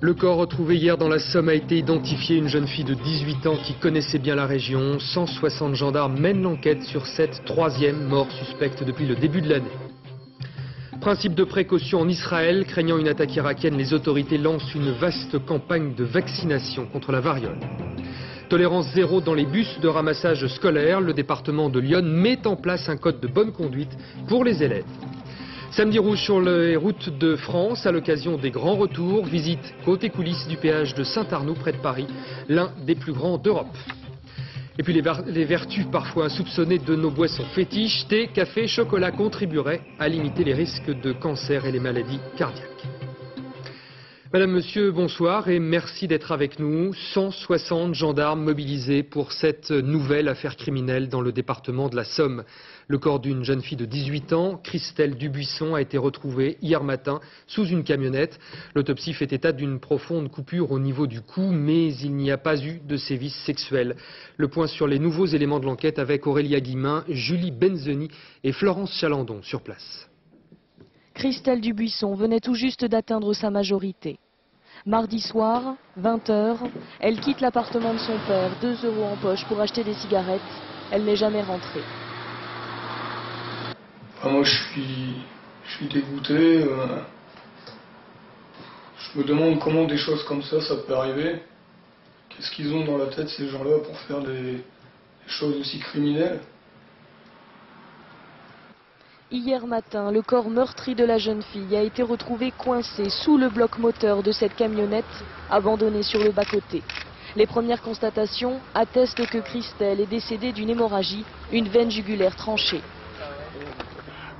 Le corps retrouvé hier dans la Somme a été identifié, une jeune fille de 18 ans qui connaissait bien la région. 160 gendarmes mènent l'enquête sur cette troisième mort suspecte depuis le début de l'année. Principe de précaution en Israël, craignant une attaque irakienne, les autorités lancent une vaste campagne de vaccination contre la variole. Tolérance zéro dans les bus de ramassage scolaire, le département de Lyon met en place un code de bonne conduite pour les élèves. Samedi rouge sur les routes de France à l'occasion des grands retours. Visite côté coulisses du péage de Saint-Arnoux près de Paris, l'un des plus grands d'Europe. Et puis les vertus parfois insoupçonnées de nos boissons fétiches, thé, café, chocolat contribueraient à limiter les risques de cancer et les maladies cardiaques. Madame, Monsieur, bonsoir et merci d'être avec nous. 160 gendarmes mobilisés pour cette nouvelle affaire criminelle dans le département de la Somme. Le corps d'une jeune fille de 18 ans, Christelle Dubuisson, a été retrouvé hier matin sous une camionnette. L'autopsie fait état d'une profonde coupure au niveau du cou, mais il n'y a pas eu de sévices sexuels. Le point sur les nouveaux éléments de l'enquête avec Aurélia Guillemin, Julie Benzoni et Florence Chalandon sur place. Christelle Dubuisson venait tout juste d'atteindre sa majorité. Mardi soir, 20h, elle quitte l'appartement de son père, 2 € en poche pour acheter des cigarettes. Elle n'est jamais rentrée. Moi je suis dégoûté. Je me demande comment des choses comme ça peut arriver. Qu'est-ce qu'ils ont dans la tête ces gens-là pour faire des choses aussi criminelles? Hier matin, le corps meurtri de la jeune fille a été retrouvé coincé sous le bloc moteur de cette camionnette abandonnée sur le bas-côté. Les premières constatations attestent que Christelle est décédée d'une hémorragie, une veine jugulaire tranchée.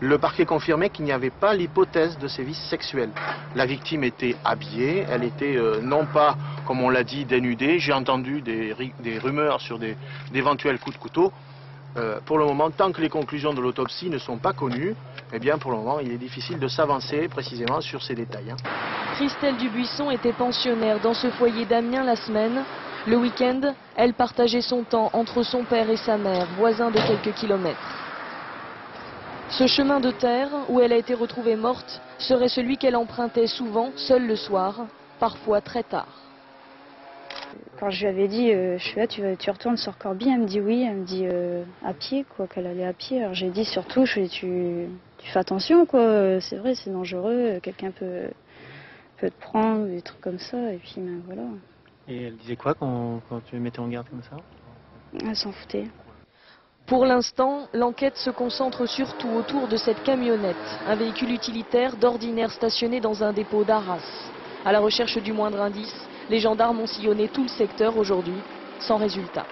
Le parquet confirmait qu'il n'y avait pas l'hypothèse de sévices sexuels. La victime était habillée, elle était non pas, comme on l'a dit, dénudée. J'ai entendu des rumeurs sur d'éventuels coups de couteau. Pour le moment, tant que les conclusions de l'autopsie ne sont pas connues, eh bien pour le moment, il est difficile de s'avancer précisément sur ces détails. Christelle Dubuisson était pensionnaire dans ce foyer d'Amiens la semaine. Le week-end, elle partageait son temps entre son père et sa mère, voisins de quelques kilomètres. Ce chemin de terre, où elle a été retrouvée morte, serait celui qu'elle empruntait souvent, seule le soir, parfois très tard. Quand je lui avais dit, je suis là, tu retournes sur Corbie, elle me dit oui, elle me dit à pied, quoi, qu'elle allait à pied. Alors j'ai dit surtout, tu fais attention, quoi, c'est vrai, c'est dangereux, quelqu'un peut te prendre, des trucs comme ça, et puis ben, voilà. Et elle disait quoi quand tu le mettais en garde comme ça? Elle s'en foutait. Pour l'instant, l'enquête se concentre surtout autour de cette camionnette, un véhicule utilitaire d'ordinaire stationné dans un dépôt d'Arras. À la recherche du moindre indice, les gendarmes ont sillonné tout le secteur aujourd'hui, sans résultat.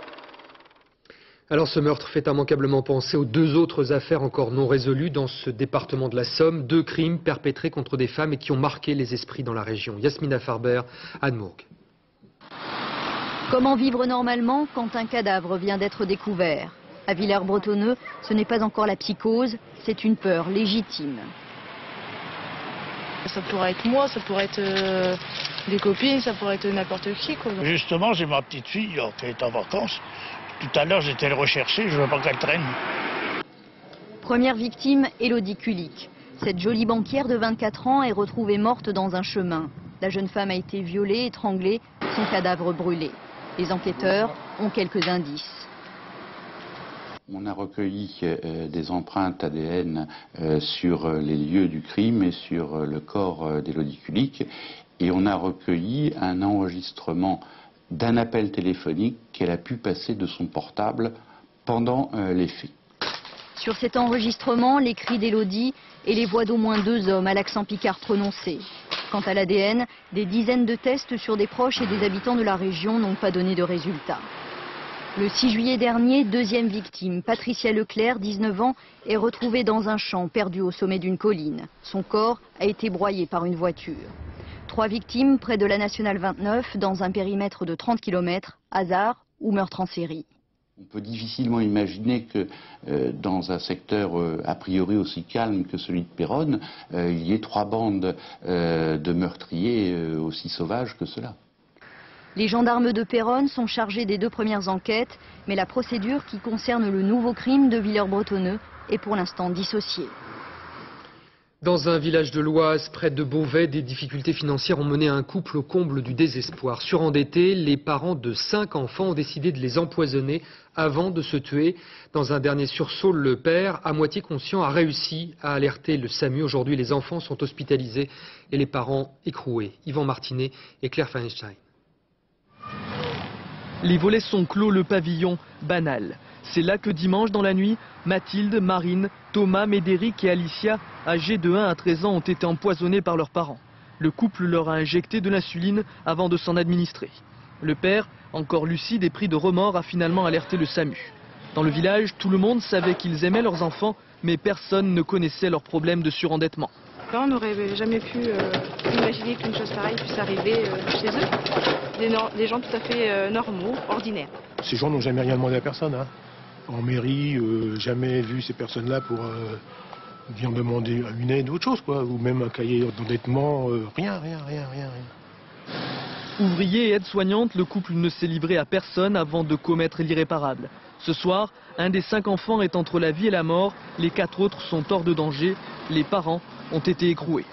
Alors ce meurtre fait immanquablement penser aux 2 autres affaires encore non résolues dans ce département de la Somme. 2 crimes perpétrés contre des femmes et qui ont marqué les esprits dans la région. Yasmina Farber, Anne-Mourg. Comment vivre normalement quand un cadavre vient d'être découvert? À Villers-Bretonneux, ce n'est pas encore la psychose, c'est une peur légitime. Ça pourrait être moi, ça pourrait être des copines, ça pourrait être n'importe qui, quoi. Justement, j'ai ma petite fille qui est en vacances. Tout à l'heure, j'étais le rechercher, je ne veux pas qu'elle traîne. Première victime, Élodie Kulik. Cette jolie banquière de 24 ans est retrouvée morte dans un chemin. La jeune femme a été violée, étranglée, son cadavre brûlé. Les enquêteurs ont quelques indices. On a recueilli des empreintes ADN sur les lieux du crime et sur le corps d'Élodie Kulik. Et on a recueilli un enregistrement d'un appel téléphonique qu'elle a pu passer de son portable pendant les faits. Sur cet enregistrement, les cris d'Élodie et les voix d'au moins 2 hommes à l'accent picard prononcé. Quant à l'ADN, des dizaines de tests sur des proches et des habitants de la région n'ont pas donné de résultats. Le 6 juillet dernier, 2e victime, Patricia Leclerc, 19 ans, est retrouvée dans un champ perdu au sommet d'une colline. Son corps a été broyé par une voiture. 3 victimes près de la Nationale 29, dans un périmètre de 30 km, hasard ou meurtre en série. On peut difficilement imaginer que dans un secteur a priori aussi calme que celui de Péronne, il y ait 3 bandes de meurtriers aussi sauvages que cela. Les gendarmes de Péronne sont chargés des 2 premières enquêtes, mais la procédure qui concerne le nouveau crime de Villers-Bretonneux est pour l'instant dissociée. Dans un village de l'Oise, près de Beauvais, des difficultés financières ont mené un couple au comble du désespoir. Surendettés, les parents de 5 enfants ont décidé de les empoisonner avant de se tuer. Dans un dernier sursaut, le père, à moitié conscient, a réussi à alerter le SAMU. Aujourd'hui, les enfants sont hospitalisés et les parents écroués. Yvan Martinet et Claire Feinstein. Les volets sont clos, le pavillon banal. C'est là que dimanche dans la nuit, Mathilde, Marine, Thomas, Médéric et Alicia, âgés de 1 à 13 ans, ont été empoisonnés par leurs parents. Le couple leur a injecté de l'insuline avant de s'en administrer. Le père, encore lucide et pris de remords, a finalement alerté le SAMU. Dans le village, tout le monde savait qu'ils aimaient leurs enfants, mais personne ne connaissait leurs problèmes de surendettement. On n'aurait jamais pu imaginer qu'une chose pareille puisse arriver chez eux. Des gens tout à fait normaux, ordinaires. Ces gens n'ont jamais rien demandé à personne. Hein. En mairie, jamais vu ces personnes-là pour venir demander une aide ou autre chose, quoi. Ou même un cahier d'endettement, rien. Ouvrier et aide-soignante, le couple ne s'est livré à personne avant de commettre l'irréparable. Ce soir, un des 5 enfants est entre la vie et la mort, les 4 autres sont hors de danger, les parents ont été écroués.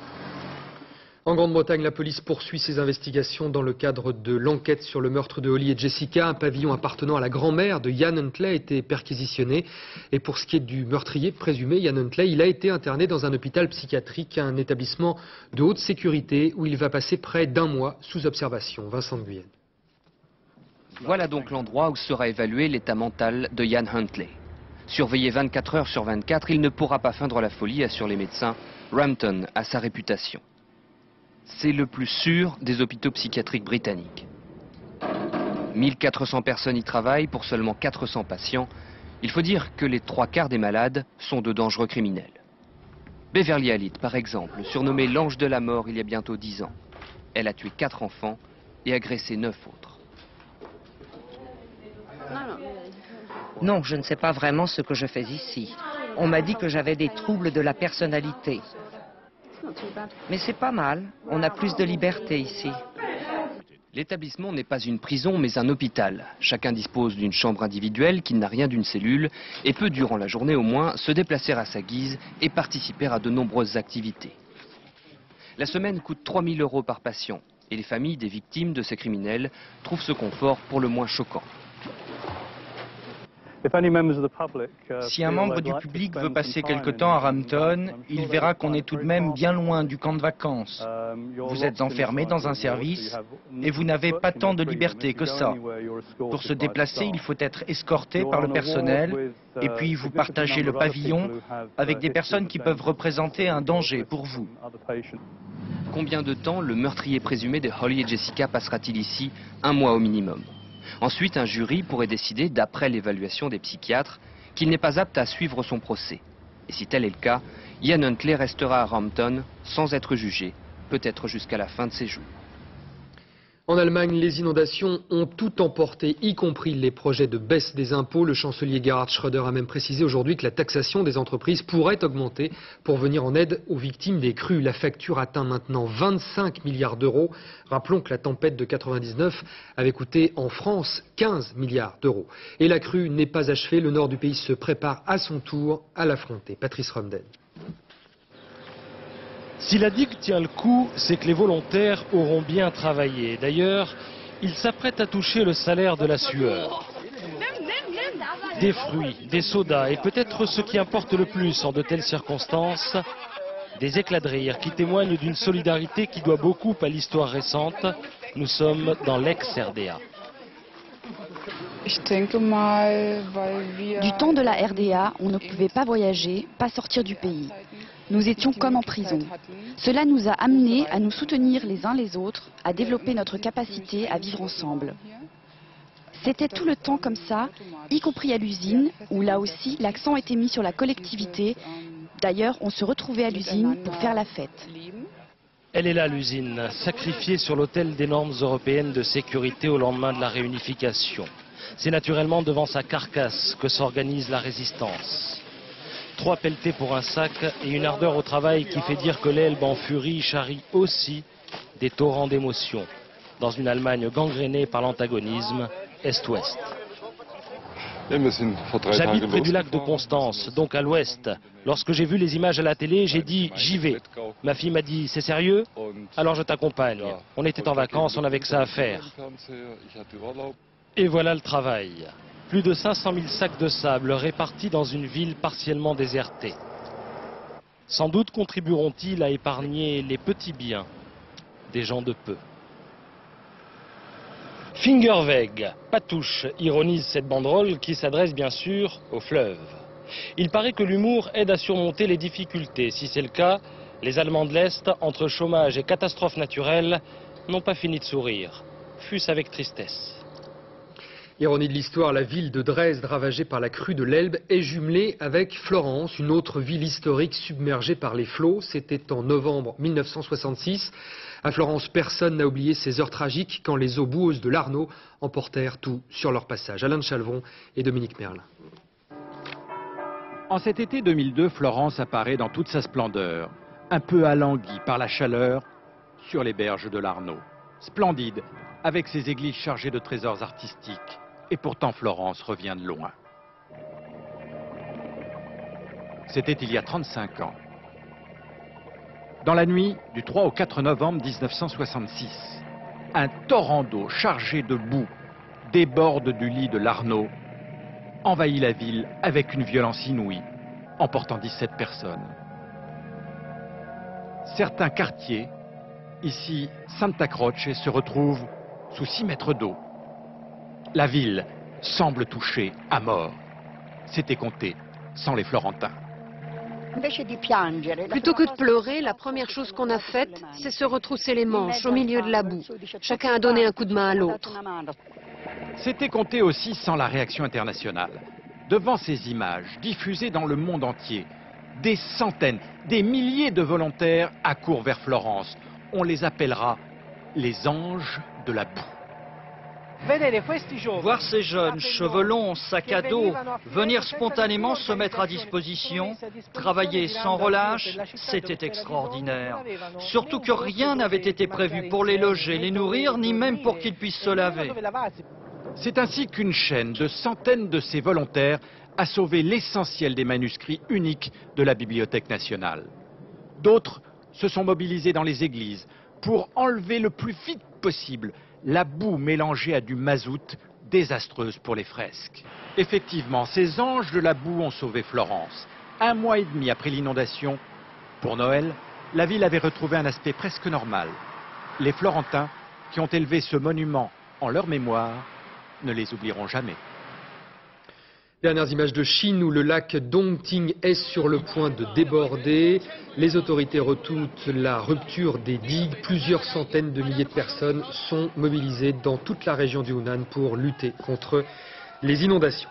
En Grande-Bretagne, la police poursuit ses investigations dans le cadre de l'enquête sur le meurtre de Holly et Jessica. Un pavillon appartenant à la grand-mère de Ian Huntley a été perquisitionné. Et pour ce qui est du meurtrier présumé, Ian Huntley, il a été interné dans un hôpital psychiatrique, un établissement de haute sécurité où il va passer près d'1 mois sous observation. Vincent de Guyenne. Voilà donc l'endroit où sera évalué l'état mental de Ian Huntley. Surveillé 24 heures sur 24, il ne pourra pas feindre la folie, assurent les médecins. Rampton a sa réputation. C'est le plus sûr des hôpitaux psychiatriques britanniques. 1400 personnes y travaillent pour seulement 400 patients. Il faut dire que les 3/4 des malades sont de dangereux criminels. Beverly Halid, par exemple, surnommée l'ange de la mort il y a bientôt 10 ans. Elle a tué 4 enfants et agressé 9 autres. Non, je ne sais pas vraiment ce que je fais ici. On m'a dit que j'avais des troubles de la personnalité. Mais c'est pas mal, on a plus de liberté ici. L'établissement n'est pas une prison mais un hôpital. Chacun dispose d'une chambre individuelle qui n'a rien d'une cellule et peut durant la journée au moins se déplacer à sa guise et participer à de nombreuses activités. La semaine coûte 3 000 € par patient et les familles des victimes de ces criminels trouvent ce confort pour le moins choquant. Si un membre du public veut passer quelque temps à Rampton, il verra qu'on est tout de même bien loin du camp de vacances. Vous êtes enfermé dans un service et vous n'avez pas tant de liberté que ça. Pour se déplacer, il faut être escorté par le personnel et puis vous partagez le pavillon avec des personnes qui peuvent représenter un danger pour vous. Combien de temps le meurtrier présumé de Holly et Jessica passera-t-il ici? 1 mois au minimum. Ensuite, un jury pourrait décider, d'après l'évaluation des psychiatres, qu'il n'est pas apte à suivre son procès. Et si tel est le cas, Ian Huntley restera à Rampton sans être jugé, peut-être jusqu'à la fin de ses jours. En Allemagne, les inondations ont tout emporté, y compris les projets de baisse des impôts. Le chancelier Gerhard Schröder a même précisé aujourd'hui que la taxation des entreprises pourrait augmenter pour venir en aide aux victimes des crues. La facture atteint maintenant 25 milliards d'euros. Rappelons que la tempête de 99 avait coûté en France 15 milliards d'euros. Et la crue n'est pas achevée. Le nord du pays se prépare à son tour à l'affronter. Patrice Romden. Si la digue tient le coup, c'est que les volontaires auront bien travaillé. D'ailleurs, ils s'apprêtent à toucher le salaire de la sueur. Des fruits, des sodas et peut-être ce qui importe le plus en de telles circonstances, des éclats de rire qui témoignent d'une solidarité qui doit beaucoup à l'histoire récente. Nous sommes dans l'ex-RDA. Du temps de la RDA, on ne pouvait pas voyager, pas sortir du pays. Nous étions comme en prison. Cela nous a amenés à nous soutenir les uns les autres, à développer notre capacité à vivre ensemble. C'était tout le temps comme ça, y compris à l'usine, où là aussi l'accent était mis sur la collectivité. D'ailleurs, on se retrouvait à l'usine pour faire la fête. Elle est là l'usine, sacrifiée sur l'autel des normes européennes de sécurité au lendemain de la réunification. C'est naturellement devant sa carcasse que s'organise la résistance. 3 pelletés pour un sac et une ardeur au travail qui fait dire que l'Elbe en furie charrie aussi des torrents d'émotions dans une Allemagne gangrénée par l'antagonisme Est-Ouest. J'habite près du lac de Constance, donc à l'ouest. Lorsque j'ai vu les images à la télé, j'ai dit j'y vais. Ma fille m'a dit c'est sérieux? Alors je t'accompagne. On était en vacances, on n'avait que ça à faire. Et voilà le travail. Plus de 500 000 sacs de sable répartis dans une ville partiellement désertée. Sans doute contribueront-ils à épargner les petits biens des gens de peu. Fingerweg, Patouche, ironise cette banderole qui s'adresse bien sûr au fleuve. Il paraît que l'humour aide à surmonter les difficultés. Si c'est le cas, les Allemands de l'Est, entre chômage et catastrophes naturelles, n'ont pas fini de sourire, fût-ce avec tristesse. Ironie de l'histoire, la ville de Dresde, ravagée par la crue de l'Elbe, est jumelée avec Florence, une autre ville historique submergée par les flots. C'était en novembre 1966. À Florence, personne n'a oublié ces heures tragiques quand les eaux boueuses de l'Arno emportèrent tout sur leur passage. Alain de Chalvon et Dominique Merle. En cet été 2002, Florence apparaît dans toute sa splendeur, un peu alanguie par la chaleur sur les berges de l'Arno. Splendide, avec ses églises chargées de trésors artistiques. Et pourtant Florence revient de loin. C'était il y a 35 ans. Dans la nuit du 3 au 4 novembre 1966, un torrent d'eau chargé de boue déborde du lit de l'Arno, envahit la ville avec une violence inouïe, emportant 17 personnes. Certains quartiers, ici Santa Croce, se retrouvent sous 6 mètres d'eau. La ville semble touchée à mort. C'était compté sans les Florentins. Plutôt que de pleurer, la première chose qu'on a faite, c'est se retrousser les manches au milieu de la boue. Chacun a donné un coup de main à l'autre. C'était compté aussi sans la réaction internationale. Devant ces images diffusées dans le monde entier, des centaines, des milliers de volontaires accourent vers Florence. On les appellera les anges de la boue. Voir ces jeunes, cheveux longs, sac à dos, venir spontanément se mettre à disposition, travailler sans relâche, c'était extraordinaire. Surtout que rien n'avait été prévu pour les loger, les nourrir, ni même pour qu'ils puissent se laver. C'est ainsi qu'une chaîne de centaines de ces volontaires a sauvé l'essentiel des manuscrits uniques de la Bibliothèque nationale. D'autres se sont mobilisés dans les églises pour enlever le plus vite possible la boue mélangée à du mazout, désastreuse pour les fresques. Effectivement, ces anges de la boue ont sauvé Florence. 1 mois et demi après l'inondation, pour Noël, la ville avait retrouvé un aspect presque normal. Les Florentins, qui ont élevé ce monument en leur mémoire, ne les oublieront jamais. Dernières images de Chine où le lac Dongting est sur le point de déborder. Les autorités redoutent la rupture des digues. Plusieurs centaines de milliers de personnes sont mobilisées dans toute la région du Hunan pour lutter contre les inondations.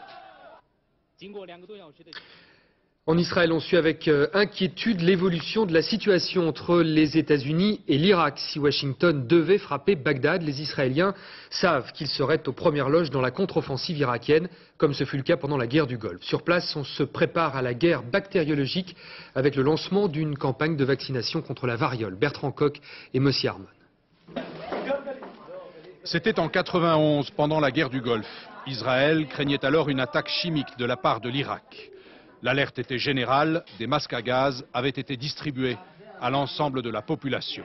En Israël, on suit avec inquiétude l'évolution de la situation entre les États-Unis et l'Irak. Si Washington devait frapper Bagdad, les Israéliens savent qu'ils seraient aux premières loges dans la contre-offensive irakienne, comme ce fut le cas pendant la guerre du Golfe. Sur place, on se prépare à la guerre bactériologique avec le lancement d'une campagne de vaccination contre la variole. Bertrand Koch et Mossi Harmon. C'était en 91, pendant la guerre du Golfe. Israël craignait alors une attaque chimique de la part de l'Irak. L'alerte était générale, des masques à gaz avaient été distribués à l'ensemble de la population.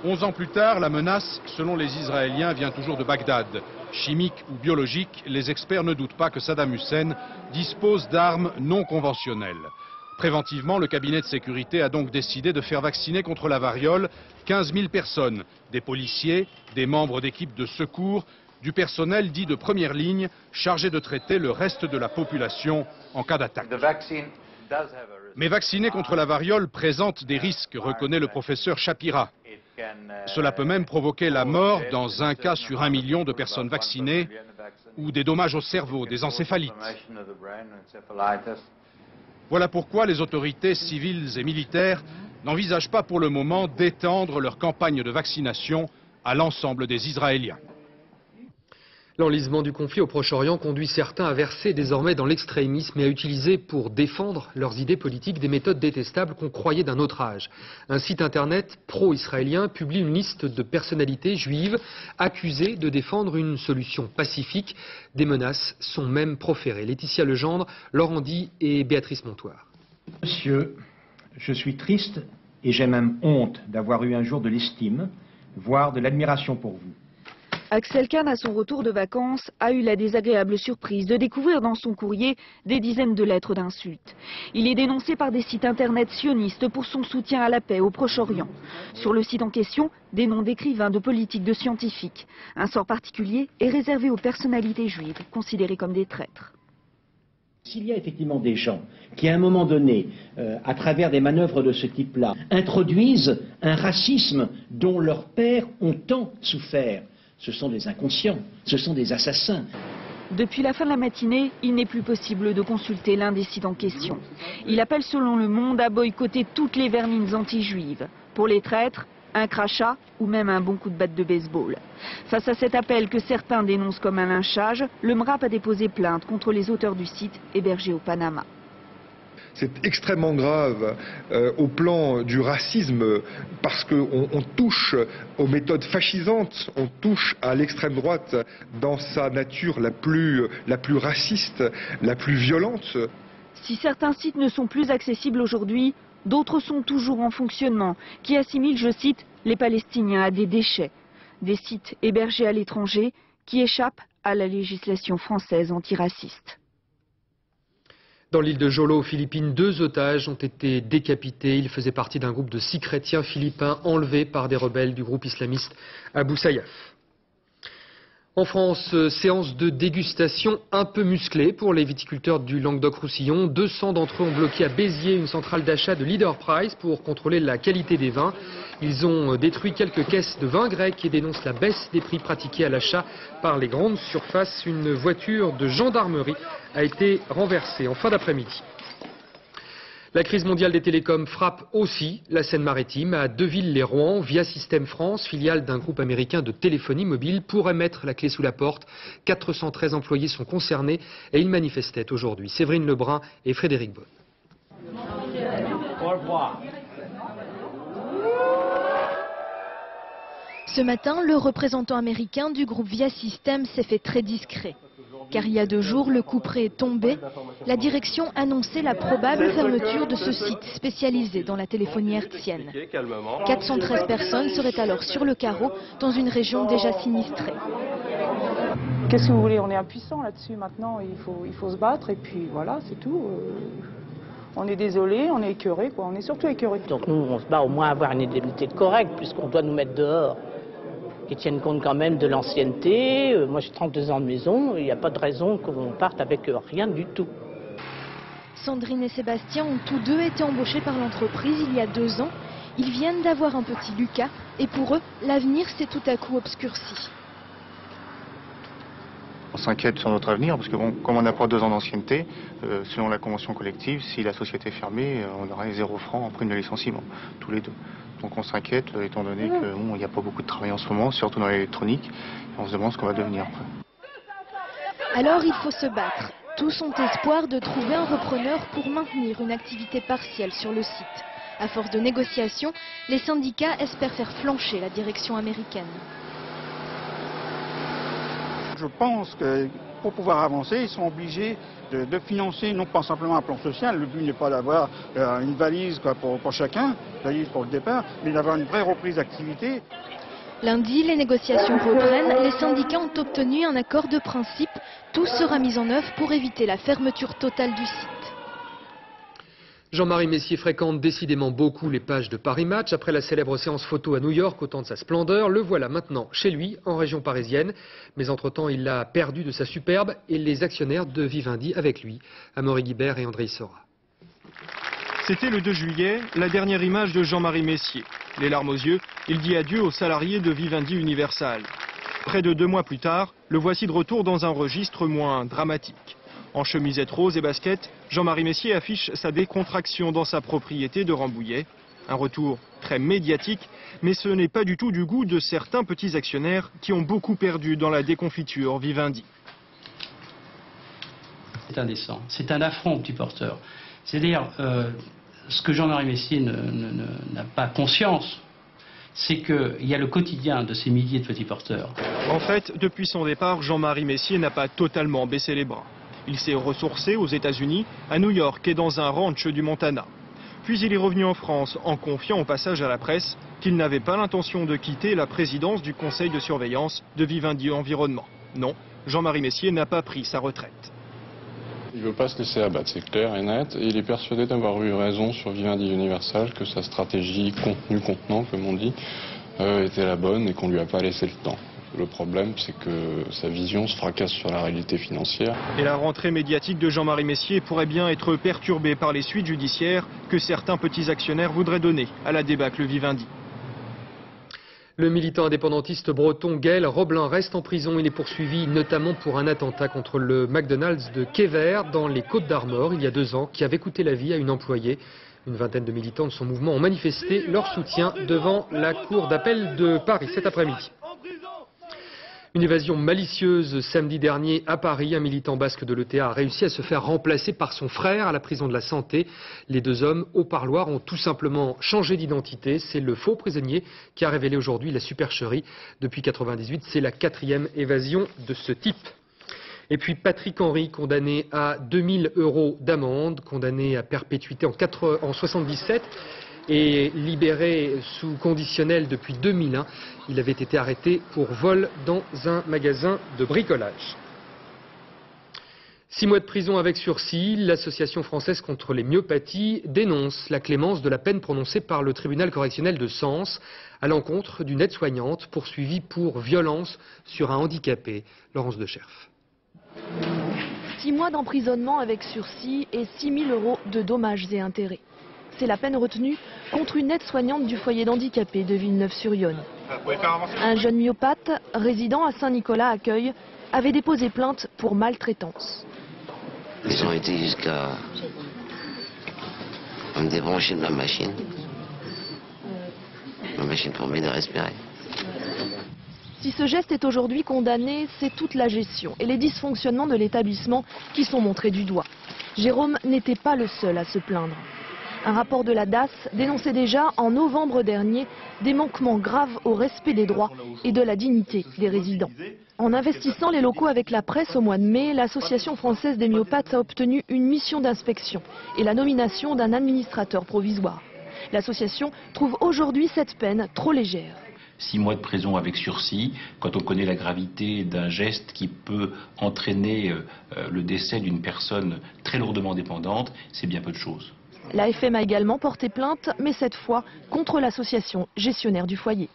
11 ans plus tard, la menace, selon les Israéliens, vient toujours de Bagdad. Chimique ou biologique, les experts ne doutent pas que Saddam Hussein dispose d'armes non conventionnelles. Préventivement, le cabinet de sécurité a donc décidé de faire vacciner contre la variole 15 000 personnes, des policiers, des membres d'équipes de secours, du personnel dit de première ligne chargé de traiter le reste de la population en cas d'attaque. Mais vacciner contre la variole présente des risques, reconnaît le professeur Shapira. Cela peut même provoquer la mort dans 1 cas sur 1 million de personnes vaccinées ou des dommages au cerveau, des encéphalites. Voilà pourquoi les autorités civiles et militaires n'envisagent pas pour le moment d'étendre leur campagne de vaccination à l'ensemble des Israéliens. L'enlisement du conflit au Proche-Orient conduit certains à verser désormais dans l'extrémisme et à utiliser pour défendre leurs idées politiques des méthodes détestables qu'on croyait d'un autre âge. Un site internet pro-israélien publie une liste de personnalités juives accusées de défendre une solution pacifique. Des menaces sont même proférées. Laetitia Legendre, Laurent Di et Béatrice Montoire. Monsieur, je suis triste et j'ai même honte d'avoir eu un jour de l'estime, voire de l'admiration pour vous. Axel Kahn, à son retour de vacances, a eu la désagréable surprise de découvrir dans son courrier des dizaines de lettres d'insultes. Il est dénoncé par des sites internet sionistes pour son soutien à la paix au Proche-Orient. Sur le site en question, des noms d'écrivains, de politiques, de scientifiques. Un sort particulier est réservé aux personnalités juives, considérées comme des traîtres. S'il y a effectivement des gens qui, à un moment donné, à travers des manœuvres de ce type-là, introduisent un racisme dont leurs pères ont tant souffert, ce sont des inconscients, ce sont des assassins. Depuis la fin de la matinée, il n'est plus possible de consulter l'un des sites en question. Il appelle selon Le Monde à boycotter toutes les vermines anti-juives. Pour les traîtres, un crachat ou même un bon coup de batte de baseball. Face à cet appel que certains dénoncent comme un lynchage, le MRAP a déposé plainte contre les auteurs du site hébergé au Panama. C'est extrêmement grave au plan du racisme parce qu'on touche aux méthodes fascisantes, on touche à l'extrême droite dans sa nature la plus raciste, la plus violente. Si certains sites ne sont plus accessibles aujourd'hui, d'autres sont toujours en fonctionnement, qui assimilent, je cite, les Palestiniens à des déchets. Des sites hébergés à l'étranger qui échappent à la législation française antiraciste. Dans l'île de Jolo, aux Philippines, 2 otages ont été décapités. Ils faisaient partie d'un groupe de 6 chrétiens philippins enlevés par des rebelles du groupe islamiste Abu Sayyaf. En France, séance de dégustation un peu musclée pour les viticulteurs du Languedoc-Roussillon. 200 d'entre eux ont bloqué à Béziers une centrale d'achat de Leader Price pour contrôler la qualité des vins. Ils ont détruit quelques caisses de vin grec et dénoncent la baisse des prix pratiqués à l'achat par les grandes surfaces. Une voiture de gendarmerie a été renversée en fin d'après-midi. La crise mondiale des télécoms frappe aussi la Seine-Maritime. À Deville-les-Rouen, Via System France, filiale d'un groupe américain de téléphonie mobile, pourrait mettre la clé sous la porte. 413 employés sont concernés et ils manifestaient aujourd'hui. Séverine Lebrun et Frédéric Beaune. Au revoir. Ce matin, le représentant américain du groupe Via System s'est fait très discret. Car il y a 2 jours, le couperet est tombé. La direction annonçait la probable fermeture de ce site spécialisé dans la téléphonie hertzienne. 413 personnes seraient alors sur le carreau dans une région déjà sinistrée. Qu'est-ce que vous voulez? On est impuissants là-dessus maintenant. Il faut se battre et puis voilà, c'est tout. On est désolé, on est écœuré, quoi. On est surtout écœuré. Donc nous, on se bat au moins à avoir une indemnité correcte puisqu'on doit nous mettre dehors. Qui tiennent compte quand même de l'ancienneté. Moi j'ai 32 ans de maison, il n'y a pas de raison qu'on parte avec rien du tout. Sandrine et Sébastien ont tous deux été embauchés par l'entreprise il y a 2 ans. Ils viennent d'avoir un petit Lucas et pour eux, l'avenir s'est tout à coup obscurci. On s'inquiète sur notre avenir parce que bon, comme on n'a pas 2 ans d'ancienneté, selon la convention collective, si la société est fermée, on aurait 0 francs en prime de licenciement, tous les 2. Donc on s'inquiète étant donné qu'il bon, n'y a pas beaucoup de travail en ce moment, surtout dans l'électronique. On se demande ce qu'on va devenir après. Alors il faut se battre. Tous ont espoir de trouver un repreneur pour maintenir une activité partielle sur le site. À force de négociations, les syndicats espèrent faire flancher la direction américaine. Je pense que pour pouvoir avancer, ils sont obligés de financer non pas simplement un plan social. Le but n'est pas d'avoir une valise pour chacun, une valise pour le départ, mais d'avoir une vraie reprise d'activité. Lundi, les négociations reprennent. Les syndicats ont obtenu un accord de principe. Tout sera mis en œuvre pour éviter la fermeture totale du site. Jean-Marie Messier fréquente décidément beaucoup les pages de Paris Match. Après la célèbre séance photo à New York au temps de sa splendeur, le voilà maintenant chez lui, en région parisienne. Mais entre-temps, il a perdu de sa superbe et les actionnaires de Vivendi avec lui, Amaury Guibert et André Issora. C'était le 2 juillet, la dernière image de Jean-Marie Messier. Les larmes aux yeux, il dit adieu aux salariés de Vivendi Universal. Près de 2 mois plus tard, le voici de retour dans un registre moins dramatique. En chemisette rose et basket, Jean-Marie Messier affiche sa décontraction dans sa propriété de Rambouillet. Un retour très médiatique, mais ce n'est pas du tout du goût de certains petits actionnaires qui ont beaucoup perdu dans la déconfiture Vivendi. C'est indécent, c'est un affront aux petits porteurs. C'est-à-dire, ce que Jean-Marie Messier n'a pas conscience, c'est qu'il y a le quotidien de ces milliers de petits porteurs. En fait, depuis son départ, Jean-Marie Messier n'a pas totalement baissé les bras. Il s'est ressourcé aux États-Unis, à New York et dans un ranch du Montana. Puis il est revenu en France en confiant au passage à la presse qu'il n'avait pas l'intention de quitter la présidence du conseil de surveillance de Vivendi Environnement. Non, Jean-Marie Messier n'a pas pris sa retraite. Il ne veut pas se laisser abattre, c'est clair et net. Et il est persuadé d'avoir eu raison sur Vivendi Universal, que sa stratégie contenu-contenant, comme on dit, était la bonne et qu'on ne lui a pas laissé le temps. Le problème, c'est que sa vision se fracasse sur la réalité financière. Et la rentrée médiatique de Jean-Marie Messier pourrait bien être perturbée par les suites judiciaires que certains petits actionnaires voudraient donner à la débâcle Vivendi. Le militant indépendantiste breton Gaël Roblin reste en prison. Il est poursuivi notamment pour un attentat contre le McDonald's de Quévert dans les Côtes-d'Armor il y a 2 ans, qui avait coûté la vie à une employée. Une vingtaine de militants de son mouvement ont manifesté leur soutien devant la cour d'appel de Paris cet après-midi. Une évasion malicieuse samedi dernier à Paris. Un militant basque de l'ETA a réussi à se faire remplacer par son frère à la prison de la Santé. Les 2 hommes au parloir ont tout simplement changé d'identité. C'est le faux prisonnier qui a révélé aujourd'hui la supercherie. Depuis 1998, c'est la 4e évasion de ce type. Et puis Patrick Henry, condamné à 2000 € d'amende, condamné à perpétuité en 1977. Et libéré sous conditionnel depuis 2001, il avait été arrêté pour vol dans un magasin de bricolage. 6 mois de prison avec sursis, l'association française contre les myopathies dénonce la clémence de la peine prononcée par le tribunal correctionnel de Sens à l'encontre d'une aide-soignante poursuivie pour violence sur un handicapé. Laurence Decherf. 6 mois d'emprisonnement avec sursis et 6 000 € de dommages et intérêts. C'est la peine retenue contre une aide-soignante du foyer d'handicapés de Villeneuve-sur-Yonne. Un jeune myopathe, résidant à Saint-Nicolas-Accueil, avait déposé plainte pour maltraitance. Ils ont été jusqu'à me débrancher de ma machine pour m'aider à respirer. Si ce geste est aujourd'hui condamné, c'est toute la gestion et les dysfonctionnements de l'établissement qui sont montrés du doigt. Jérôme n'était pas le seul à se plaindre. Un rapport de la DAS dénonçait déjà en novembre dernier des manquements graves au respect des droits et de la dignité des résidents. En investissant les locaux avec la presse au mois de mai, l'Association française des myopathes a obtenu une mission d'inspection et la nomination d'un administrateur provisoire. L'association trouve aujourd'hui cette peine trop légère. 6 mois de prison avec sursis, quand on connaît la gravité d'un geste qui peut entraîner le décès d'une personne très lourdement dépendante, c'est bien peu de choses. La FM a également porté plainte, mais cette fois contre l'association gestionnaire du foyer.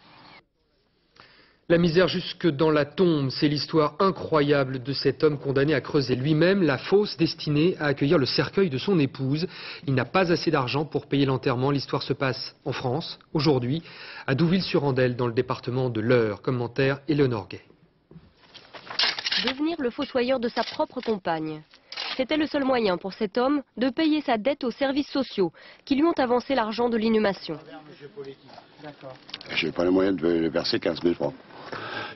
La misère jusque dans la tombe, c'est l'histoire incroyable de cet homme condamné à creuser lui-même la fosse destinée à accueillir le cercueil de son épouse. Il n'a pas assez d'argent pour payer l'enterrement. L'histoire se passe en France, aujourd'hui, à Douville-sur-Andelle, dans le département de l'Eure. Commentaire Éléonore Gay. Devenir le fossoyeur de sa propre compagne. C'était le seul moyen pour cet homme de payer sa dette aux services sociaux qui lui ont avancé l'argent de l'inhumation. Je n'ai pas les moyens de le verser 15 000 francs.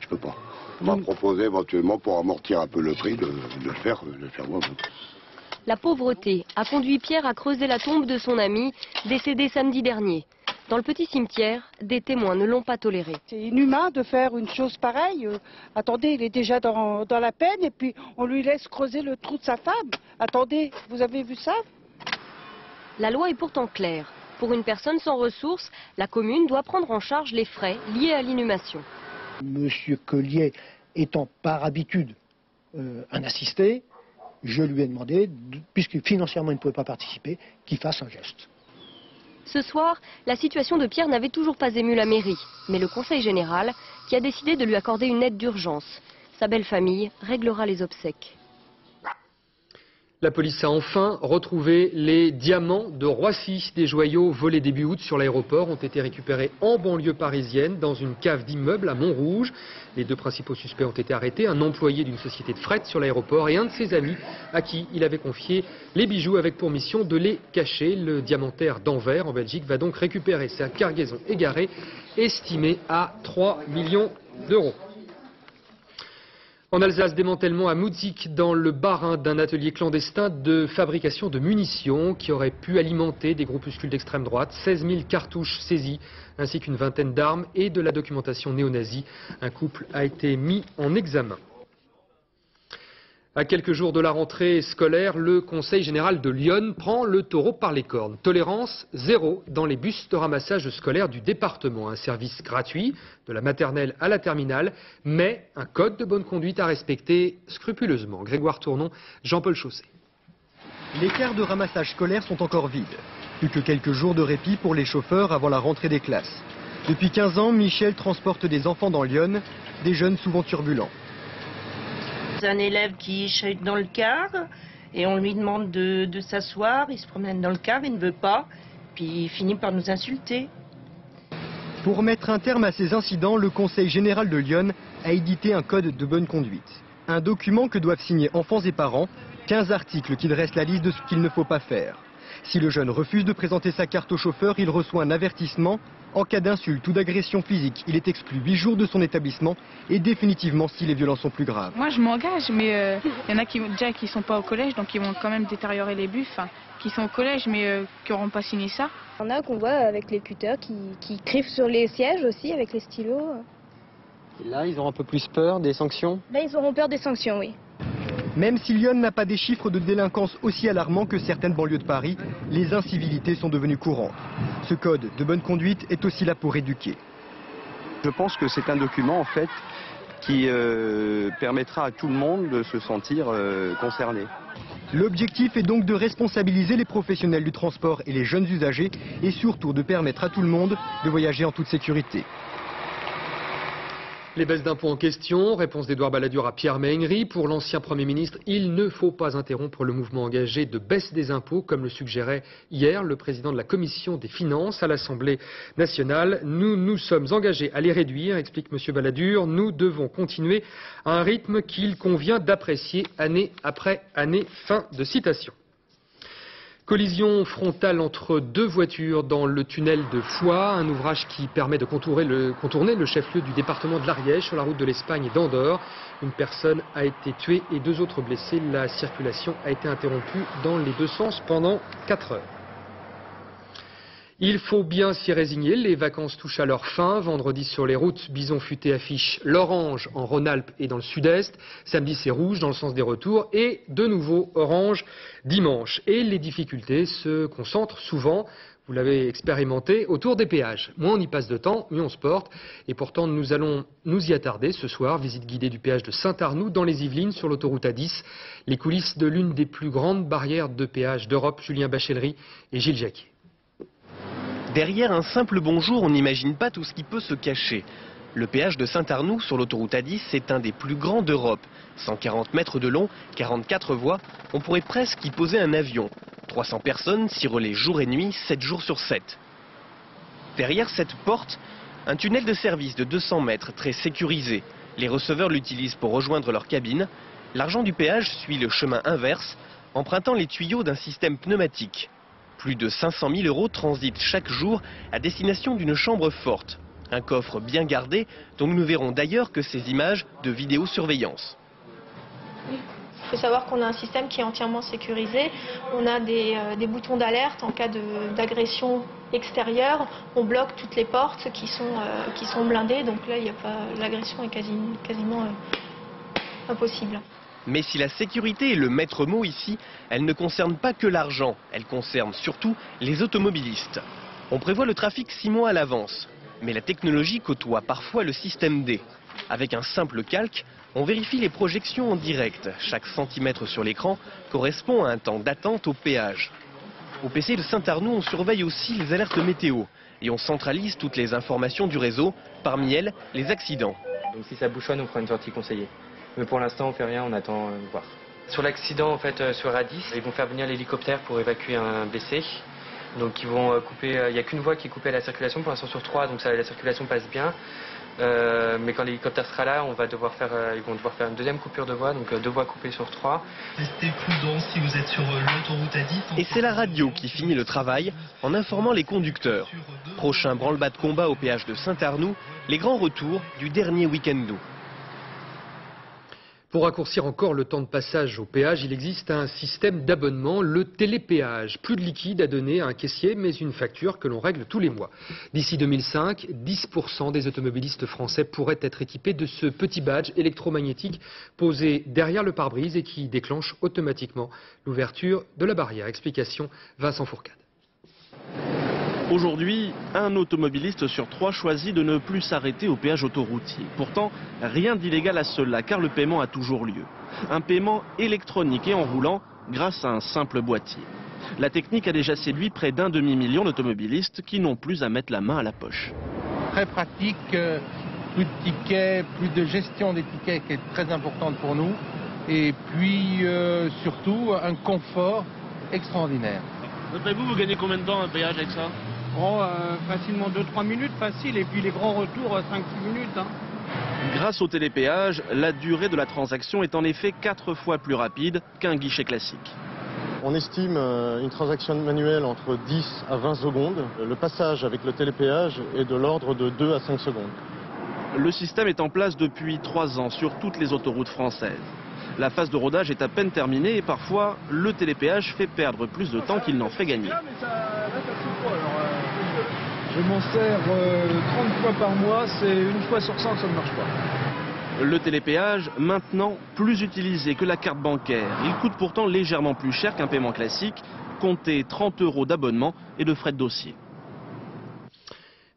Je peux pas. On m'a proposé éventuellement pour amortir un peu le prix de le faire moi-même. La pauvreté a conduit Pierre à creuser la tombe de son ami, décédé samedi dernier. Dans le petit cimetière, des témoins ne l'ont pas toléré. C'est inhumain de faire une chose pareille. Attendez, il est déjà dans la peine et puis on lui laisse creuser le trou de sa femme. Attendez, vous avez vu ça? La loi est pourtant claire. Pour une personne sans ressources, la commune doit prendre en charge les frais liés à l'inhumation. Monsieur Collier étant par habitude un assisté, je lui ai demandé, puisque financièrement il ne pouvait pas participer, qu'il fasse un geste. Ce soir, la situation de Pierre n'avait toujours pas ému la mairie, mais le conseil général qui a décidé de lui accorder une aide d'urgence. Sa belle famille réglera les obsèques. La police a enfin retrouvé les diamants de Roissy. Des joyaux volés début août sur l'aéroport ont été récupérés en banlieue parisienne dans une cave d'immeuble à Montrouge. Les deux principaux suspects ont été arrêtés, un employé d'une société de fret sur l'aéroport et un de ses amis à qui il avait confié les bijoux avec pour mission de les cacher. Le diamantaire d'Anvers en Belgique va donc récupérer sa cargaison égarée estimée à 3 millions d'euros. En Alsace, démantèlement à Moutzik dans le Bas-Rhin d'un atelier clandestin de fabrication de munitions qui aurait pu alimenter des groupuscules d'extrême droite. 16 000 cartouches saisies ainsi qu'une vingtaine d'armes et de la documentation néo-nazie. Un couple a été mis en examen. À quelques jours de la rentrée scolaire, le Conseil général de Lyon prend le taureau par les cornes. Tolérance zéro dans les bus de ramassage scolaire du département. Un service gratuit, de la maternelle à la terminale, mais un code de bonne conduite à respecter scrupuleusement. Grégoire Tournon, Jean-Paul Chaussé. Les cars de ramassage scolaire sont encore vides. Plus que quelques jours de répit pour les chauffeurs avant la rentrée des classes. Depuis 15 ans, Michel transporte des enfants dans Lyon, des jeunes souvent turbulents. Un élève qui chahute dans le car et on lui demande de s'asseoir, il se promène dans le car, il ne veut pas, puis il finit par nous insulter. Pour mettre un terme à ces incidents, le Conseil général de Lyon a édité un code de bonne conduite. Un document que doivent signer enfants et parents, 15 articles qui dressent la liste de ce qu'il ne faut pas faire. Si le jeune refuse de présenter sa carte au chauffeur, il reçoit un avertissement. En cas d'insulte ou d'agression physique, il est exclu 8 jours de son établissement et définitivement si les violences sont plus graves. Moi je m'engage, mais il y en a qui ne sont pas au collège, donc ils vont quand même détériorer les bus, qui sont au collège mais qui n'auront pas signé ça. Il y en a qu'on voit avec les cutters qui écrivent sur les sièges aussi avec les stylos. Et là, ils ont un peu plus peur des sanctions? Là, ils auront peur des sanctions, oui. Même si Lyon n'a pas des chiffres de délinquance aussi alarmants que certaines banlieues de Paris, les incivilités sont devenues courantes. Ce code de bonne conduite est aussi là pour éduquer. Je pense que c'est un document en fait qui permettra à tout le monde de se sentir concerné. L'objectif est donc de responsabiliser les professionnels du transport et les jeunes usagers et surtout de permettre à tout le monde de voyager en toute sécurité. Les baisses d'impôts en question, réponse d'Édouard Balladur à Pierre Méhaignerie. Pour l'ancien Premier ministre, il ne faut pas interrompre le mouvement engagé de baisse des impôts, comme le suggérait hier le président de la Commission des Finances à l'Assemblée nationale. Nous nous sommes engagés à les réduire, explique M. Balladur. Nous devons continuer à un rythme qu'il convient d'apprécier année après année. Fin de citation. Collision frontale entre deux voitures dans le tunnel de Foix, un ouvrage qui permet de contourner le chef-lieu du département de l'Ariège sur la route de l'Espagne et d'Andorre. Une personne a été tuée et 2 autres blessés. La circulation a été interrompue dans les 2 sens pendant 4 heures. Il faut bien s'y résigner, les vacances touchent à leur fin. Vendredi sur les routes, Bison Futé affiche l'orange en Rhône-Alpes et dans le sud-est. Samedi c'est rouge dans le sens des retours et de nouveau orange dimanche. Et les difficultés se concentrent souvent, vous l'avez expérimenté, autour des péages. Moins on y passe de temps, mieux on se porte. Et pourtant nous allons nous y attarder ce soir. Visite guidée du péage de Saint-Arnoux dans les Yvelines sur l'autoroute A10. Les coulisses de l'une des plus grandes barrières de péage d'Europe. Julien Bachellery et Gilles Jacquet. Derrière un simple bonjour, on n'imagine pas tout ce qui peut se cacher. Le péage de Saint-Arnoux sur l'autoroute A10, c'est un des plus grands d'Europe. 140 mètres de long, 44 voies, on pourrait presque y poser un avion. 300 personnes s'y relaient jour et nuit, 7 jours sur 7. Derrière cette porte, un tunnel de service de 200 mètres, très sécurisé. Les receveurs l'utilisent pour rejoindre leur cabine. L'argent du péage suit le chemin inverse, empruntant les tuyaux d'un système pneumatique. Plus de 500 000 € transitent chaque jour à destination d'une chambre forte. Un coffre bien gardé dont nous ne verrons d'ailleurs que ces images de vidéosurveillance. Il faut savoir qu'on a un système qui est entièrement sécurisé. On a des boutons d'alerte en cas d'agression extérieure. On bloque toutes les portes qui sont blindées. Donc là, l'agression est quasiment impossible. Mais si la sécurité est le maître mot ici, elle ne concerne pas que l'argent, elle concerne surtout les automobilistes. On prévoit le trafic 6 mois à l'avance, mais la technologie côtoie parfois le système D. Avec un simple calque, on vérifie les projections en direct. Chaque centimètre sur l'écran correspond à un temps d'attente au péage. Au PC de Saint-Arnoux, on surveille aussi les alertes météo et on centralise toutes les informations du réseau, parmi elles les accidents. Donc si ça bouchonne, on prend une sortie conseillée. Mais pour l'instant, on fait rien, on attend de voir. Sur l'accident en fait sur A10, ils vont faire venir l'hélicoptère pour évacuer un blessé. Donc ils vont couper, il n'y a qu'une voie qui est coupée à la circulation pour l'instant sur 3, donc la circulation passe bien. Mais quand l'hélicoptère sera là, ils vont devoir faire une deuxième coupure de voie, donc 2 voies coupées sur 3. Restez prudents si vous êtes sur l'autoroute A10. Et c'est la radio qui finit le travail en informant les conducteurs. Prochain branle-bas de combat au péage de Saint-Arnoux, les grands retours du dernier week-end d'août. Pour raccourcir encore le temps de passage au péage, il existe un système d'abonnement, le télépéage. Plus de liquide à donner à un caissier, mais une facture que l'on règle tous les mois. D'ici 2005, 10% des automobilistes français pourraient être équipés de ce petit badge électromagnétique posé derrière le pare-brise et qui déclenche automatiquement l'ouverture de la barrière. Explication Vincent Fourcade. Aujourd'hui, un automobiliste sur 3 choisit de ne plus s'arrêter au péage autoroutier. Pourtant, rien d'illégal à cela, car le paiement a toujours lieu. Un paiement électronique et en roulant grâce à un simple boîtier. La technique a déjà séduit près d'1 demi-million d'automobilistes qui n'ont plus à mettre la main à la poche. Très pratique, plus de tickets, plus de gestion des tickets qui est très importante pour nous. Et puis surtout un confort extraordinaire. D'après vous, vous gagnez combien de temps un péage avec ça? Facilement 2-3 minutes, facile, et puis les grands retours 5-6 minutes. Hein. Grâce au télépéage, la durée de la transaction est en effet 4 fois plus rapide qu'un guichet classique. On estime une transaction manuelle entre 10 à 20 secondes. Le passage avec le télépéage est de l'ordre de 2 à 5 secondes. Le système est en place depuis 3 ans sur toutes les autoroutes françaises. La phase de rodage est à peine terminée et parfois le télépéage fait perdre plus de temps qu'il n'en fait gagner. Je m'en sers 30 fois par mois, c'est une fois sur 100 que ça ne marche pas. Le télépéage, maintenant plus utilisé que la carte bancaire. Il coûte pourtant légèrement plus cher qu'un paiement classique. Comptez 30 € d'abonnement et de frais de dossier.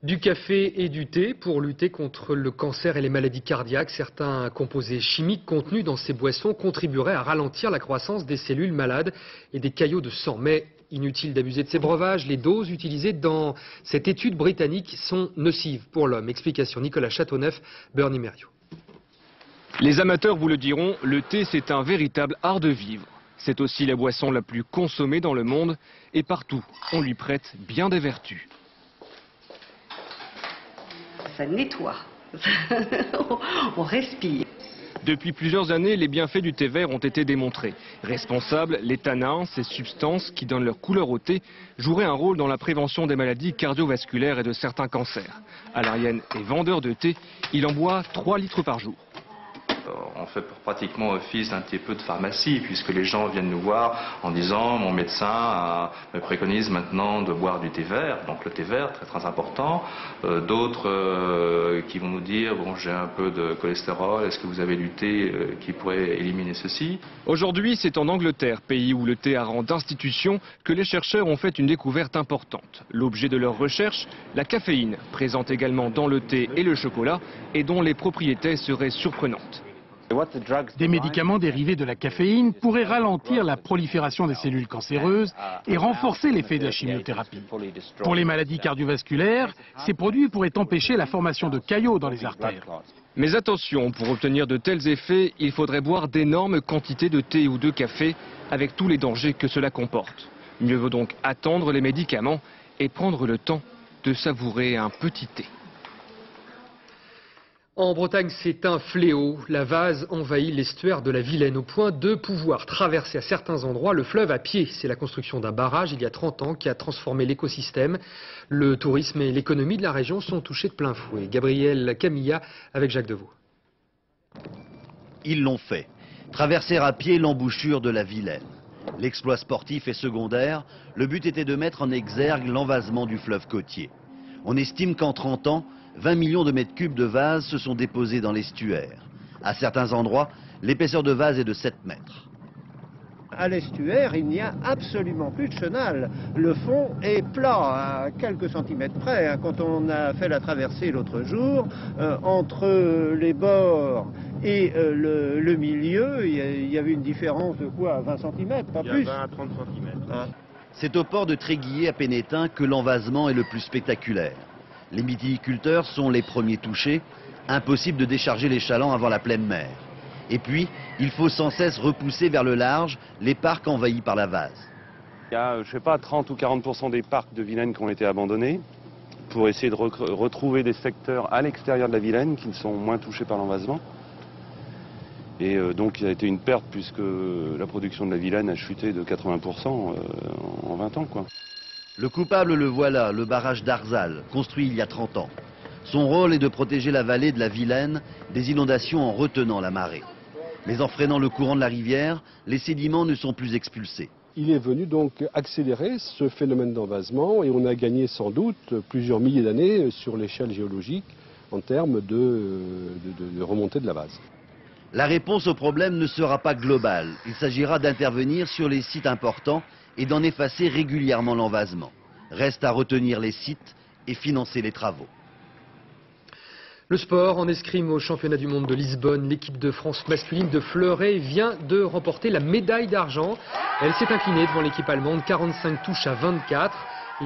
Du café et du thé pour lutter contre le cancer et les maladies cardiaques. Certains composés chimiques contenus dans ces boissons contribueraient à ralentir la croissance des cellules malades et des caillots de sang. Mais inutile d'abuser de ces breuvages, les doses utilisées dans cette étude britannique sont nocives pour l'homme. Explication Nicolas Châteauneuf, Bernie Merriot. Les amateurs vous le diront, le thé c'est un véritable art de vivre. C'est aussi la boisson la plus consommée dans le monde et partout on lui prête bien des vertus. Ça nettoie, on respire. Depuis plusieurs années, les bienfaits du thé vert ont été démontrés. Responsables, les tanins, ces substances qui donnent leur couleur au thé, joueraient un rôle dans la prévention des maladies cardiovasculaires et de certains cancers. Alarienne est vendeur de thé, il en boit 3 litres par jour. On fait pratiquement office d'un petit peu de pharmacie, puisque les gens viennent nous voir en disant mon médecin me préconise maintenant de boire du thé vert, donc le thé vert très très important. D'autres qui vont nous dire bon, j'ai un peu de cholestérol, est-ce que vous avez du thé qui pourrait éliminer ceci? Aujourd'hui, c'est en Angleterre, pays où le thé a rang d'institution, que les chercheurs ont fait une découverte importante. L'objet de leur recherche, la caféine, présente également dans le thé et le chocolat, et dont les propriétés seraient surprenantes. Des médicaments dérivés de la caféine pourraient ralentir la prolifération des cellules cancéreuses et renforcer l'effet de la chimiothérapie. Pour les maladies cardiovasculaires, ces produits pourraient empêcher la formation de caillots dans les artères. Mais attention, pour obtenir de tels effets, il faudrait boire d'énormes quantités de thé ou de café, avec tous les dangers que cela comporte. Mieux vaut donc attendre les médicaments et prendre le temps de savourer un petit thé. En Bretagne, c'est un fléau. La vase envahit l'estuaire de la Vilaine au point de pouvoir traverser à certains endroits le fleuve à pied. C'est la construction d'un barrage il y a 30 ans qui a transformé l'écosystème. Le tourisme et l'économie de la région sont touchés de plein fouet. Gabriel Camilla avec Jacques Deveau. Ils l'ont fait. Traverser à pied l'embouchure de la Vilaine. L'exploit sportif est secondaire. Le but était de mettre en exergue l'envasement du fleuve côtier. On estime qu'en 30 ans, 20 millions de mètres cubes de vase se sont déposés dans l'estuaire. À certains endroits, l'épaisseur de vase est de 7 mètres. À l'estuaire, il n'y a absolument plus de chenal. Le fond est plat, à quelques centimètres près. Quand on a fait la traversée l'autre jour, entre les bords et le milieu, il y avait une différence de quoi, 20 cm, pas plus. 20 à 30 cm. C'est au port de Tréguier à Pénétin que l'envasement est le plus spectaculaire. Les viticulteurs sont les premiers touchés. Impossible de décharger les chalands avant la pleine mer. Et puis, il faut sans cesse repousser vers le large les parcs envahis par la vase. Il y a, je sais pas, 30 ou 40% des parcs de Vilaine qui ont été abandonnés pour essayer de retrouver des secteurs à l'extérieur de la Vilaine qui sont moins touchés par l'envasement. Et donc il y a été une perte puisque la production de la Vilaine a chuté de 80% en 20 ans, quoi. Le coupable, le voilà, le barrage d'Arzal, construit il y a 30 ans. Son rôle est de protéger la vallée de la Vilaine des inondations en retenant la marée. Mais en freinant le courant de la rivière, les sédiments ne sont plus expulsés. Il est venu donc accélérer ce phénomène d'envasement et on a gagné sans doute plusieurs milliers d'années sur l'échelle géologique en termes de remontée de la vase. La réponse au problème ne sera pas globale. Il s'agira d'intervenir sur les sites importants et d'en effacer régulièrement l'envasement. Reste à retenir les sites et financer les travaux. Le sport, en escrime au championnat du monde de Lisbonne, l'équipe de France masculine de fleuret vient de remporter la médaille d'argent. Elle s'est inclinée devant l'équipe allemande, 45 touches à 24.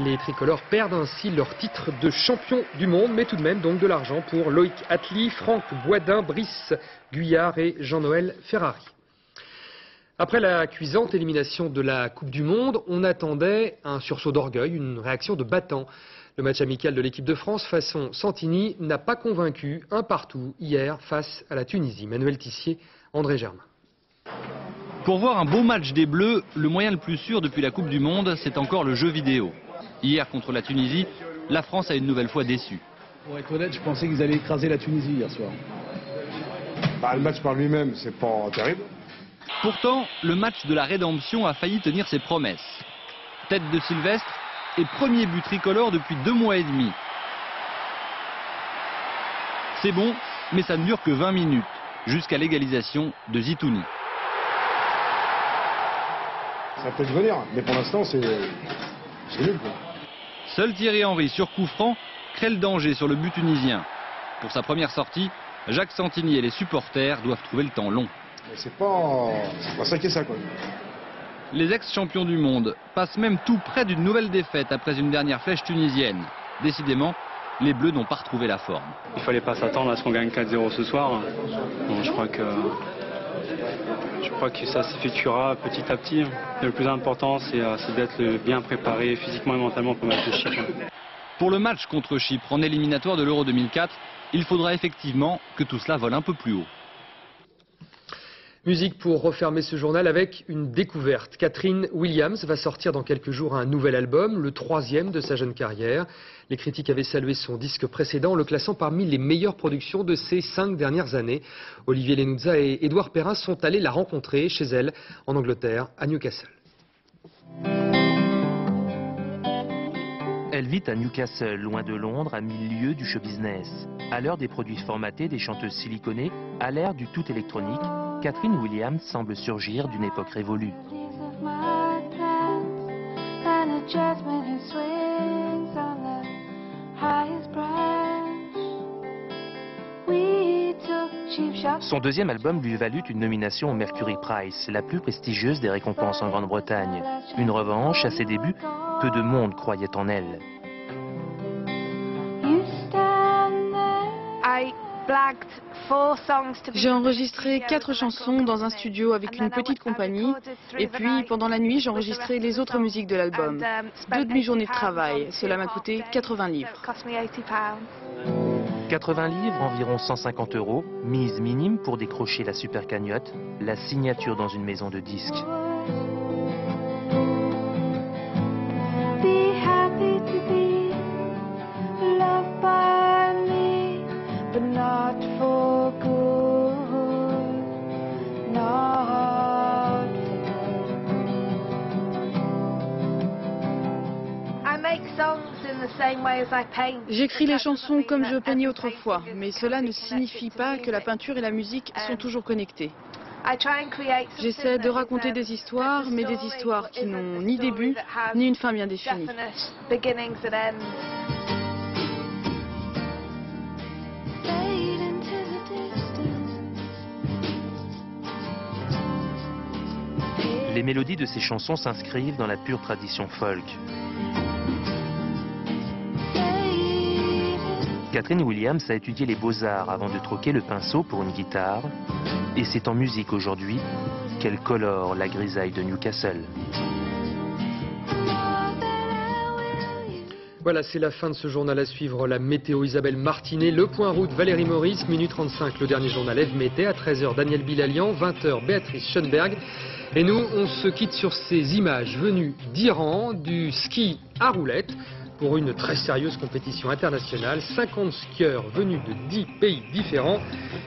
Les tricolores perdent ainsi leur titre de champion du monde, mais tout de même donc de l'argent pour Loïc Atli, Franck Boisdin, Brice Guyard et Jean-Noël Ferrari. Après la cuisante élimination de la Coupe du Monde, on attendait un sursaut d'orgueil, une réaction de battant. Le match amical de l'équipe de France façon Santini n'a pas convaincu, un partout hier face à la Tunisie. Manuel Tissier, André Germain. Pour voir un beau match des Bleus, le moyen le plus sûr depuis la Coupe du Monde, c'est encore le jeu vidéo. Hier contre la Tunisie, la France a une nouvelle fois déçu. Pour être honnête, je pensais qu'ils allaient écraser la Tunisie hier soir. Le match par lui-même, c'est pas terrible. Pourtant, le match de la rédemption a failli tenir ses promesses. Tête de Sylvestre et premier but tricolore depuis 2 mois et demi. C'est bon, mais ça ne dure que 20 minutes, jusqu'à l'égalisation de Zitouni. Ça peut devenir, mais pour l'instant, c'est nul, quoi. Seul Thierry Henry sur coup franc crée le danger sur le but tunisien. Pour sa première sortie, Jacques Santini et les supporters doivent trouver le temps long. Mais c'est pas ça qui est ça, quoi. Les ex-champions du monde passent même tout près d'une nouvelle défaite après une dernière flèche tunisienne. Décidément, les Bleus n'ont pas retrouvé la forme. Il fallait pas s'attendre à ce qu'on gagne 4-0 ce soir. Bon, je crois que ça s'effectuera petit à petit. Le plus important, c'est d'être bien préparé physiquement et mentalement pour le match de Chypre. Pour le match contre Chypre en éliminatoire de l'Euro 2004, il faudra effectivement que tout cela vole un peu plus haut. Musique pour refermer ce journal avec une découverte. Catherine Williams va sortir dans quelques jours un nouvel album, le 3e de sa jeune carrière. Les critiques avaient salué son disque précédent, le classant parmi les meilleures productions de ces 5 dernières années. Olivier Lenouza et Édouard Perrin sont allés la rencontrer chez elle, en Angleterre, à Newcastle. Elle vit à Newcastle, loin de Londres, à 1000 lieues du show business. À l'heure des produits formatés, des chanteuses siliconées, à l'ère du tout électronique, Catherine Williams semble surgir d'une époque révolue. Son deuxième album lui valut une nomination au Mercury Prize, la plus prestigieuse des récompenses en Grande-Bretagne. Une revanche, à ses débuts, peu de monde croyait en elle. J'ai enregistré 4 chansons dans un studio avec une petite compagnie et puis pendant la nuit j'ai enregistré les autres musiques de l'album. 2 demi-journées de travail, cela m'a coûté 80 livres. 80 livres, environ 150 €, mise minime pour décrocher la super cagnotte, la signature dans une maison de disques. J'écris les chansons comme je peignais autrefois, mais cela ne signifie pas que la peinture et la musique sont toujours connectées. J'essaie de raconter des histoires, mais des histoires qui n'ont ni début, ni une fin bien définie. Les mélodies de ces chansons s'inscrivent dans la pure tradition folk. Catherine Williams a étudié les beaux-arts avant de troquer le pinceau pour une guitare Et c'est en musique aujourd'hui qu'elle colore la grisaille de Newcastle. Voilà, c'est la fin de ce journal. À suivre la météo, Isabelle Martinet. Le point route, Valérie Maurice. Minute 35, le dernier journal Eve Mété. À 13h, Daniel Bilalian. 20h, Béatrice Schoenberg. Et nous, on se quitte sur ces images venues d'Iran, du ski à roulettes, pour une très sérieuse compétition internationale. 50 skieurs venus de 10 pays différents.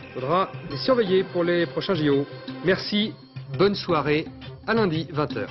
Il faudra les surveiller pour les prochains JO. Merci, bonne soirée. À lundi, 20h.